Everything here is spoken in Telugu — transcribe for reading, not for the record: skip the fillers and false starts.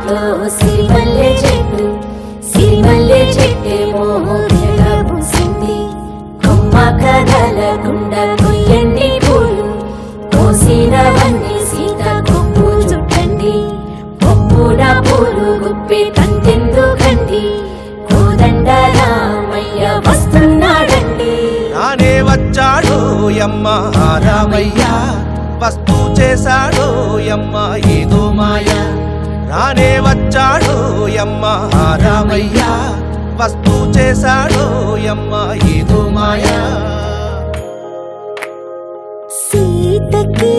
ఇంట్లో సిరిమల్లె చెట్టు సిరిమల్లె చెట్టేమో పూసింది కొమ్మ కదలకుండా కొయ్యండి పూలు కోసినవన్నీ సీత కొప్పు చుట్టండి పప్పున పూలు గుప్పే కంటెందుకండి కోదండ రామయ్య వస్తున్నాడండి. రానే వచ్చాడు యమ్మ రామయ్య వస్తూ చేశాడు యమ్మ ఏదో మాయ. రానే వచ్చాడు యమ్మ రామయ్య వస్తూ చేశాడు యమ్మ ఏదో మాయ. సీతకి